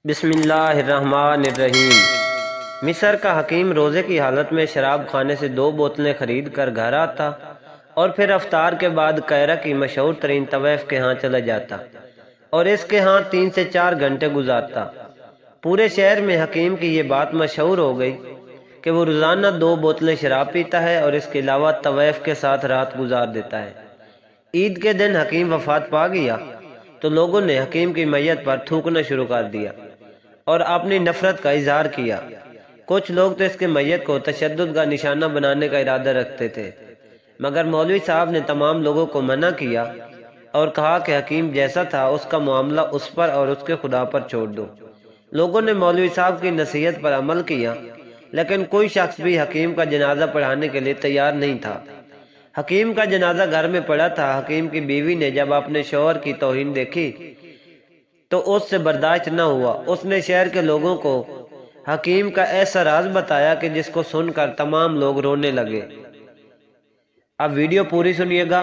بسم اللہ الرحمن الرحیم۔ مصر کا حکیم روزے کی حالت میں شراب خانے سے 2 بوتلیں خرید کر گھر آتا اور پھر افطار کے بعد قاہرہ کی مشہور ترین طویف کے ہاں چلا جاتا اور اس کے ہاں 3 سے 4 گھنٹے گزارتا۔ پورے شہر میں حکیم کی یہ بات مشہور ہو گئی کہ وہ روزانہ 2 بوتلیں شراب پیتا ہے اور اس کے علاوہ طویف کے ساتھ رات گزار دیتا ہے۔ عید کے دن حکیم وفات پا گیا تو لوگوں نے حکیم کی میت پر تھوکنا شروع کر دیا اور اپنی نفرت کا اظہار کیا۔ کچھ لوگ تو اس کے میت کو تشدد کا نشانہ بنانے کا ارادہ رکھتے تھے، مگر مولوی صاحب نے تمام لوگوں کو منع کیا اور کہا کہ حکیم جیسا تھا اس کا معاملہ اس پر اور اس کے خدا پر چھوڑ دو۔ لوگوں نے مولوی صاحب کی نصیحت پر عمل کیا، لیکن کوئی شخص بھی حکیم کا جنازہ پڑھانے کے لیے تیار نہیں تھا۔ حکیم کا جنازہ گھر میں پڑا تھا۔ حکیم کی بیوی نے جب اپنے شوہر کی توہین دیکھی تو اس سے برداشت نہ ہوا۔ اس نے شہر کے لوگوں کو حکیم کا ایسا راز بتایا کہ جس کو سن کر تمام لوگ رونے لگے۔ اب ویڈیو پوری سنیے گا۔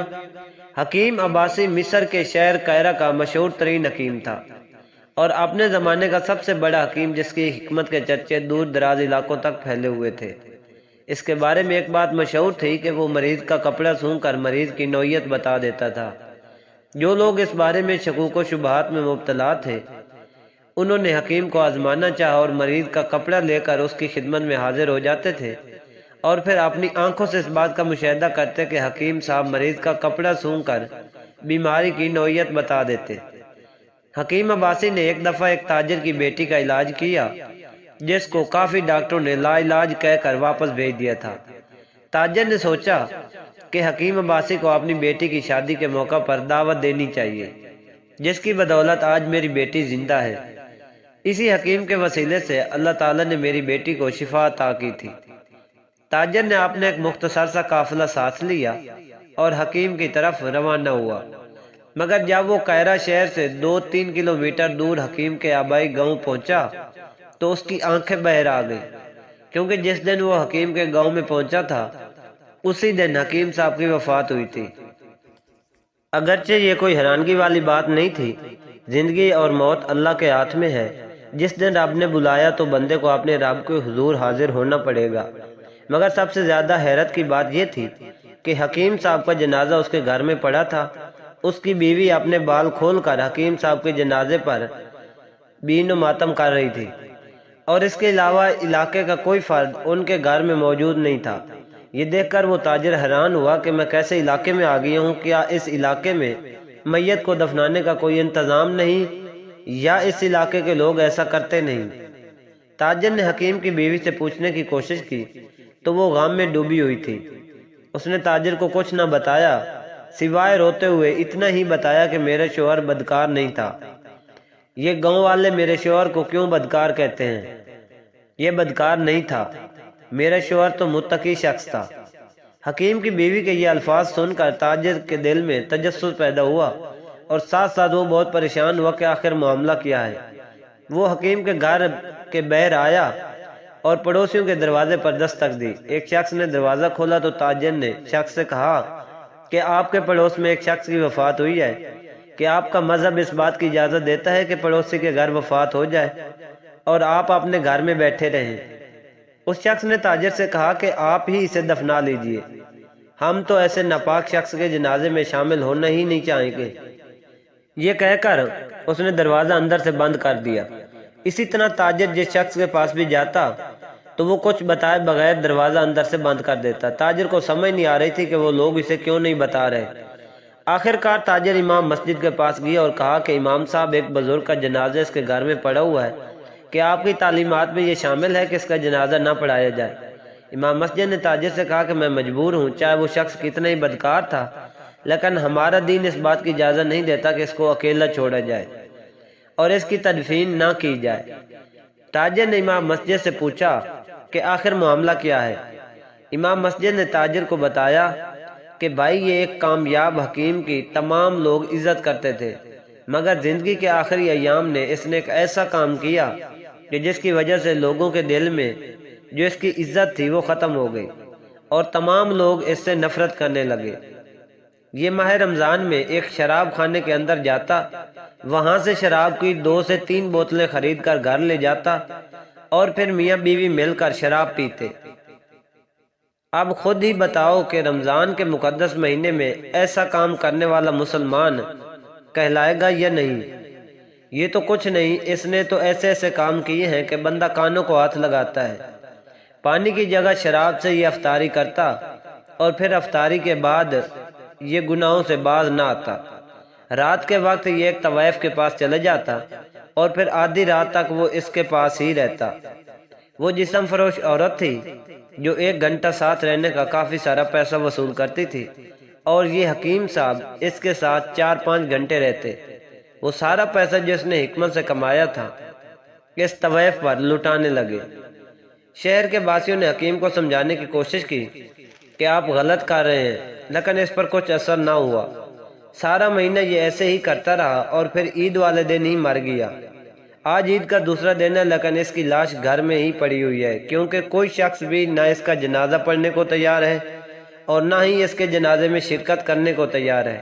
حکیم عباسی مصر کے شہر قاہرہ کا مشہور ترین حکیم تھا اور اپنے زمانے کا سب سے بڑا حکیم، جس کی حکمت کے چرچے دور دراز علاقوں تک پھیلے ہوئے تھے۔ اس کے بارے میں ایک بات مشہور تھی کہ وہ مریض کا کپڑا سونگھ کر مریض کی نوعیت بتا دیتا تھا۔ جو لوگ اس بارے میں شکوک و شبہات میں مبتلا تھے، انہوں نے حکیم کو آزمانا چاہا اور مریض کا کپڑا لے کر اس کی خدمت میں حاضر ہو جاتے تھے اور پھر اپنی آنکھوں سے اس بات کا مشاہدہ کرتے کہ حکیم صاحب مریض کا کپڑا سونگھ کر بیماری کی نوعیت بتا دیتے۔ حکیم عباسی نے ایک دفعہ ایک تاجر کی بیٹی کا علاج کیا، جس کو کافی ڈاکٹروں نے لا علاج کہہ کر واپس بھیج دیا تھا۔ تاجر نے سوچا کہ حکیم عباسی کو اپنی بیٹی کی شادی کے موقع پر دعوت دینی چاہیے، جس کی بدولت آج میری بیٹی زندہ ہے۔ اسی حکیم کے وسیلے سے اللہ تعالیٰ نے میری بیٹی کو شفا عطا کی تھی۔ تاجر نے اپنے ایک مختصر سا قافلہ ساتھ لیا اور حکیم کی طرف روانہ ہوا، مگر جب وہ قاہرہ شہر سے 2-3 کلومیٹر دور حکیم کے آبائی گاؤں پہنچا تو اس کی آنکھیں بہر آ گئیں، کیونکہ جس دن وہ حکیم کے گاؤں میں پہنچا تھا اسی دن حکیم صاحب کی وفات ہوئی تھی۔ اگرچہ یہ کوئی حیرانگی والی بات نہیں تھی، زندگی اور موت اللہ کے ہاتھ میں ہے۔ جس دن رب نے بلایا تو بندے کو اپنے رب کے حضور حاضر ہونا پڑے گا۔ مگر سب سے زیادہ حیرت کی بات یہ تھی کہ حکیم صاحب کا جنازہ اس کے گھر میں پڑا تھا۔ اس کی بیوی اپنے بال کھول کر حکیم صاحب کے جنازے پر بین و ماتم کر رہی تھی اور اس کے علاوہ علاقے کا کوئی فرد ان کے گھر میں موجود نہیں تھا۔ یہ دیکھ کر وہ تاجر حیران ہوا کہ میں کیسے علاقے میں آ گیا ہوں۔ کیا اس علاقے میں میت کو دفنانے کا کوئی انتظام نہیں یا اس علاقے کے لوگ ایسا کرتے نہیں؟ تاجر نے حکیم کی بیوی سے پوچھنے کی کوشش کی تو وہ غم میں ڈوبی ہوئی تھی۔ اس نے تاجر کو کچھ نہ بتایا سوائے روتے ہوئے اتنا ہی بتایا کہ میرا شوہر بدکار نہیں تھا۔ یہ گاؤں والے میرے شوہر کو کیوں بدکار کہتے ہیں؟ یہ بدکار نہیں تھا، میرا شوہر تو متقی شخص تھا۔ حکیم کی بیوی کے یہ الفاظ سن کر تاجر کے دل میں تجسس پیدا ہوا اور ساتھ ساتھ وہ بہت پریشان ہوا کہ آخر معاملہ کیا ہے۔ وہ حکیم کے گھر کے باہر آیا اور پڑوسیوں کے دروازے پر دستک دی۔ ایک شخص نے دروازہ کھولا تو تاجر نے شخص سے کہا کہ آپ کے پڑوس میں ایک شخص کی وفات ہوئی ہے، کہ آپ کا مذہب اس بات کی اجازت دیتا ہے کہ پڑوسی کے گھر وفات ہو جائے اور آپ اپنے گھر میں بیٹھے رہیں؟ اس شخص نے تاجر سے کہا کہ آپ ہی اسے دفنا لیجئے، ہم تو ایسے ناپاک شخص کے جنازے میں شامل ہونا ہی نہیں چاہیں گے۔ یہ کہہ کر اس نے دروازہ اندر سے بند کر دیا۔ اسی طرح تاجر جس شخص کے پاس بھی جاتا تو وہ کچھ بتائے بغیر دروازہ اندر سے بند کر دیتا۔ تاجر کو سمجھ نہیں آ رہی تھی کہ وہ لوگ اسے کیوں نہیں بتا رہے۔ آخر کار تاجر امام مسجد کے پاس گیا اور کہا کہ امام صاحب، ایک بزرگ کا جنازہ اس کے گھر میں پڑا ہوا ہے، کہ آپ کی تعلیمات میں یہ شامل ہے کہ اس کا جنازہ نہ پڑھایا جائے؟ امام مسجد نے تاجر سے کہا کہ میں مجبور ہوں، چاہے وہ شخص کتنا ہی بدکار تھا، لیکن ہمارا دین اس بات کی اجازت نہیں دیتا کہ اس کو اکیلا چھوڑا جائے اور اس کی تدفین نہ کی جائے۔ تاجر نے امام مسجد سے پوچھا کہ آخر معاملہ کیا ہے؟ امام مسجد نے تاجر کو بتایا کہ بھائی، یہ ایک کامیاب حکیم کی تمام لوگ عزت کرتے تھے، مگر زندگی کے آخری ایام نے اس نے ایک ایسا کام کیا کہ جس کی وجہ سے لوگوں کے دل میں جو اس کی عزت تھی وہ ختم ہو گئی اور تمام لوگ اس سے نفرت کرنے لگے۔ یہ ماہ رمضان میں ایک شراب خانے کے اندر جاتا، وہاں سے شراب کی 2 سے 3 بوتلیں خرید کر گھر لے جاتا اور پھر میاں بیوی مل کر شراب پیتے۔ اب خود ہی بتاؤ کہ رمضان کے مقدس مہینے میں ایسا کام کرنے والا مسلمان کہلائے گا یا نہیں؟ یہ تو کچھ نہیں، اس نے تو ایسے ایسے کام کیے ہیں کہ بندہ کانوں کو ہاتھ لگاتا ہے۔ پانی کی جگہ شراب سے یہ افطاری کرتا اور پھر افطاری کے بعد یہ گناہوں سے باز نہ آتا۔ رات کے وقت یہ ایک طوائف کے پاس چلے جاتا اور پھر آدھی رات تک وہ اس کے پاس ہی رہتا۔ وہ جسم فروش عورت تھی جو 1 گھنٹہ ساتھ رہنے کا کافی سارا پیسہ وصول کرتی تھی، اور یہ حکیم صاحب اس کے ساتھ 4-5 گھنٹے رہتے۔ وہ سارا پیسہ جو اس نے حکمت سے کمایا تھا اس طوائف پر لٹانے لگے۔ شہر کے باسیوں نے حکیم کو سمجھانے کی کوشش کی کہ آپ غلط کر رہے ہیں، لیکن اس پر کچھ اثر نہ ہوا۔ سارا مہینہ یہ ایسے ہی کرتا رہا اور پھر عید والے دن ہی مر گیا۔ آج عید کا دوسرا دن ہے، لیکن اس کی لاش گھر میں ہی پڑی ہوئی ہے، کیونکہ کوئی شخص بھی نہ اس کا جنازہ پڑھنے کو تیار ہے اور نہ ہی اس کے جنازے میں شرکت کرنے کو تیار ہے۔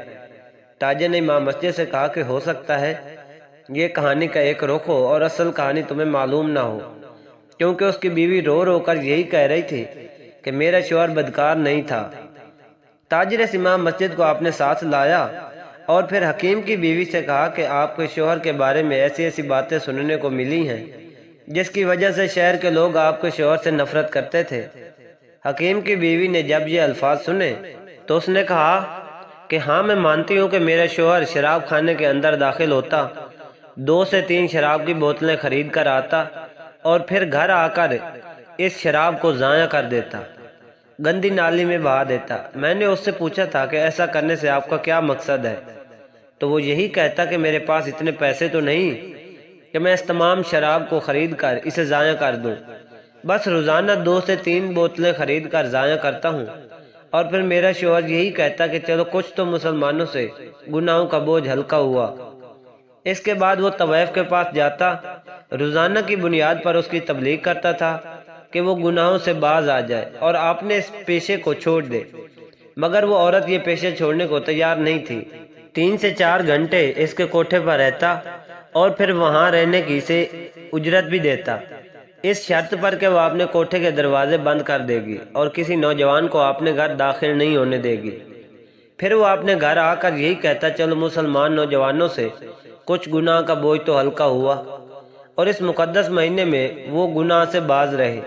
تاجر نے امام مسجد سے کہا کہ ہو سکتا ہے یہ کہانی کا ایک رخ ہو اور اصل کہانی تمہیں معلوم نہ ہو، کیونکہ اس کی بیوی رو رو کر یہی کہہ رہی تھی کہ میرا شوہر بدکار نہیں تھا۔ تاجر اس امام مسجد کو اپنے ساتھ لایا اور پھر حکیم کی بیوی سے کہا کہ آپ کے شوہر کے بارے میں ایسی ایسی باتیں سننے کو ملی ہیں جس کی وجہ سے شہر کے لوگ آپ کے شوہر سے نفرت کرتے تھے۔ حکیم کی بیوی نے جب یہ الفاظ سنے تو اس نے کہا کہ ہاں، میں مانتی ہوں کہ میرا شوہر شراب خانے کے اندر داخل ہوتا، 2 سے 3 شراب کی بوتلیں خرید کر آتا اور پھر گھر آ کر اس شراب کو ضائع کر دیتا، گندی نالی میں بہا دیتا۔ میں نے اس سے پوچھا تھا کہ ایسا کرنے سے آپ کا کیا مقصد ہے، تو وہ یہی کہتا کہ میرے پاس اتنے پیسے تو نہیں کہ میں اس تمام شراب کو خرید کر اسے ضائع کر دوں، بس روزانہ 2 سے 3 بوتلیں خرید کر ضائع کرتا ہوں۔ اور پھر میرا شوہر یہی کہتا کہ چلو کچھ تو مسلمانوں سے گناہوں کا بوجھ ہلکا ہوا۔ اس کے بعد وہ طوائف کے پاس جاتا، روزانہ کی بنیاد پر اس کی تبلیغ کرتا تھا کہ وہ گناہوں سے باز آ جائے اور اپنے اس پیشے کو چھوڑ دے، مگر وہ عورت یہ پیشے چھوڑنے کو تیار نہیں تھی۔ 3 سے 4 گھنٹے اس کے کوٹھے پر رہتا اور پھر وہاں رہنے کی اسے اجرت بھی دیتا، اس شرط پر کہ وہ اپنے کوٹھے کے دروازے بند کر دے گی اور کسی نوجوان کو اپنے گھر داخل نہیں ہونے دے گی۔ پھر وہ اپنے گھر آ کر یہی کہتا چلو مسلمان نوجوانوں سے کچھ گناہ کا بوجھ تو ہلکا ہوا، اور اس مقدس مہینے میں وہ گناہ سے باز رہے۔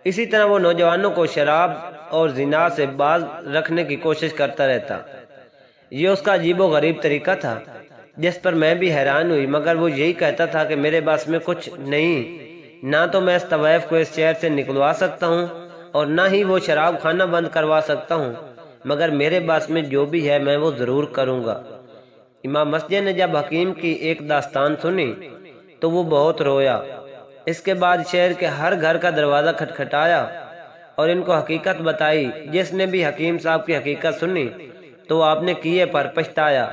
اسی طرح وہ نوجوانوں کو شراب اور زنا سے باز رکھنے کی کوشش کرتا رہتا۔ یہ اس کا عجیب و غریب طریقہ تھا جس پر میں بھی حیران ہوئی، مگر وہ یہی کہتا تھا کہ میرے بس میں کچھ نہیں، نہ تو میں اس طوائف کو اس شہر سے نکلوا سکتا ہوں اور نہ ہی وہ شراب خانہ بند کروا سکتا ہوں، مگر میرے بس میں جو بھی ہے میں وہ ضرور کروں گا۔ امام مسجد نے جب حکیم کی ایک داستان سنی تو وہ بہت رویا۔ اس کے بعد شہر کے ہر گھر کا دروازہ کھٹکھٹایا اور ان کو حقیقت بتائی۔ جس نے بھی حکیم صاحب کی حقیقت سنی تو وہ آپ نے کیے پر پچھتایا۔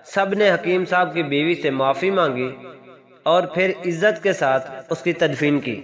سب نے حکیم صاحب کی بیوی سے معافی مانگی اور پھر عزت کے ساتھ اس کی تدفین کی۔